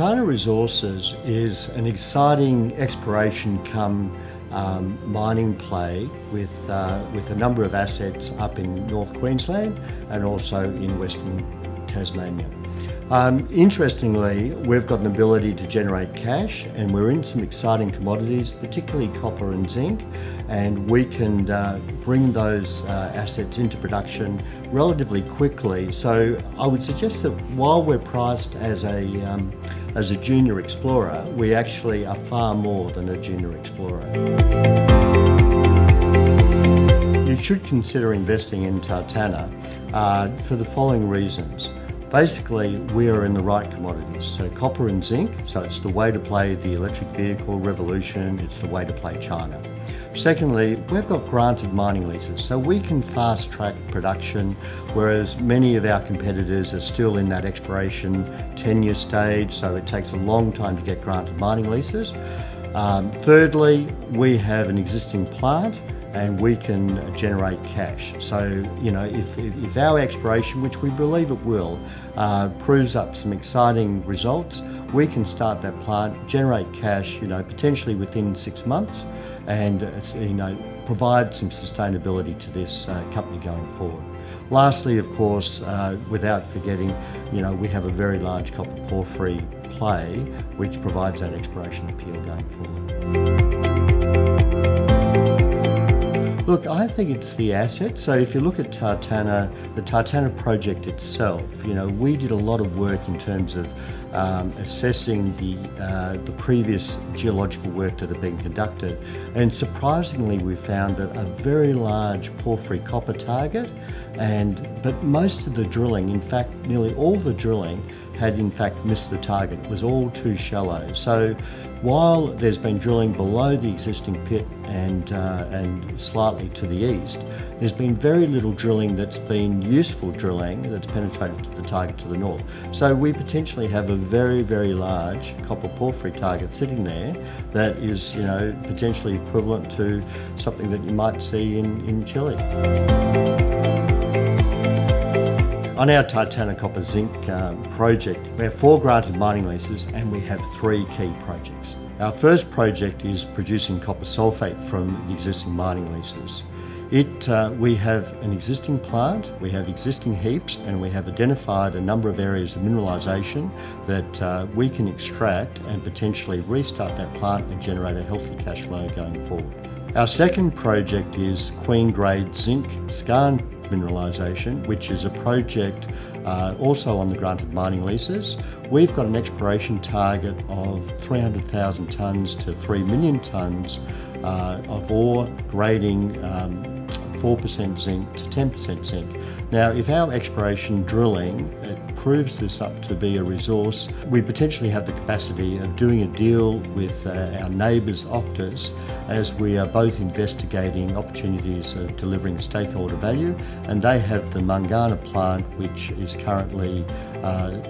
Tartana Resources is an exciting exploration come mining play with a number of assets up in North Queensland and also in Western Tasmania. Interestingly, we've got an ability to generate cash, and we're in some exciting commodities, particularly copper and zinc, and we can bring those assets into production relatively quickly. So I would suggest that while we're priced as a junior explorer, we actually are far more than a junior explorer. You should consider investing in Tartana for the following reasons. Basically, we are in the right commodities. So copper and zinc, so it's the way to play the electric vehicle revolution, it's the way to play China. Secondly, we've got granted mining leases, so we can fast track production, whereas many of our competitors are still in that exploration tenure stage, so it takes a long time to get granted mining leases. Thirdly, we have an existing plant and we can generate cash. So, if our exploration, which we believe it will, proves up some exciting results, we can start that plant, generate cash, potentially within 6 months, and provide some sustainability to this company going forward. Lastly, of course, without forgetting, we have a very large copper porphyry play, which provides that exploration appeal going forward. Look, I think it's the asset. So if you look at Tartana, the Tartana project itself, we did a lot of work in terms of assessing the previous geological work that had been conducted, and surprisingly we found that a very large porphyry copper target, but most of the drilling, in fact nearly all the drilling, had in fact missed the target. It was all too shallow. So while there's been drilling below the existing pit and slightly to the east, there's been very little drilling that's been useful drilling that's penetrated to the target to the north. So we potentially have a very, very large copper porphyry target sitting there that is, potentially equivalent to something that you might see in Chile. On our Tartana copper zinc project, we have 4 granted mining leases and we have 3 key projects. Our first project is producing copper sulfate from the existing mining leases. We have an existing plant, we have existing heaps, and we have identified a number of areas of mineralisation that we can extract and potentially restart that plant and generate a healthy cash flow going forward. Our second project is Queen grade zinc skarn mineralisation, which is a project also on the granted mining leases. We've got an exploration target of 300,000 tonnes to 3 million tonnes of ore grading 4% zinc to 10% zinc. Now, if our exploration drilling proves this up to be a resource, we potentially have the capacity of doing a deal with our neighbours Octus, as we are both investigating opportunities of delivering stakeholder value, and they have the Mangana plant, which is currently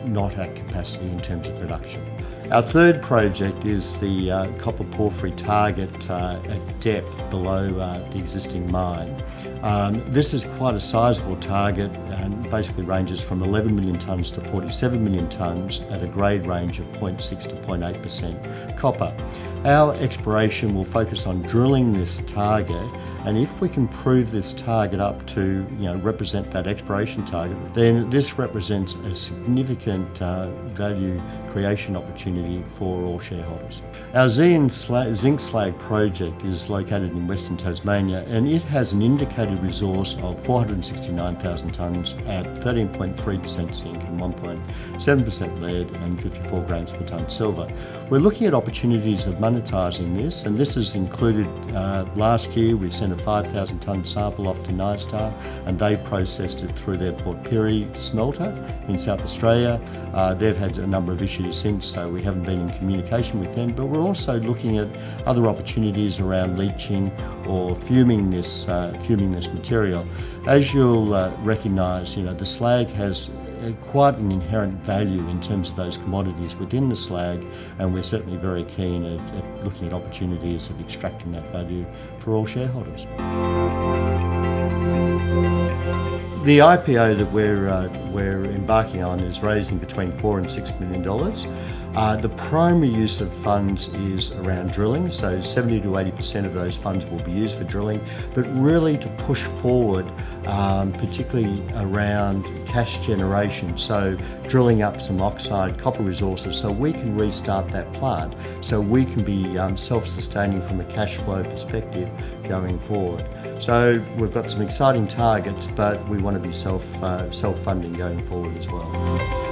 not at capacity in terms of production. Our third project is the copper porphyry target at depth below the existing mine. This is quite a sizable target and basically ranges from 11 million tonnes to 47 million tonnes at a grade range of 0.6 to 0.8% copper. Our exploration will focus on drilling this target, and if we can prove this target up to represent that exploration target, then this represents a significant value creation opportunity for all shareholders. Our zinc slag project is located in Western Tasmania, and it has an indicated resource of 469,000 tonnes at 13.3% zinc and 1.7% lead and 54 grams per tonne silver. We're looking at opportunities of monetising this, and this has included last year we sent a 5,000 tonne sample off to NiStar, and they processed it through their Port Pirie smelter in South Australia. They've had a number of issues since, so we haven't been in communication with them, but we're also looking at other opportunities around leaching or fuming this material. As you'll recognise, the slag has quite an inherent value in terms of those commodities within the slag, and we're certainly very keen at looking at opportunities of extracting that value for all shareholders. The IPO that we're embarking on is raising between $4 and $6 million. The primary use of funds is around drilling, so 70 to 80% of those funds will be used for drilling, but really to push forward, particularly around cash generation, so drilling up some oxide copper resources so we can restart that plant, so we can be self-sustaining from a cash flow perspective going forward. So we've got some exciting targets, but we want to be self-funding going forward as well.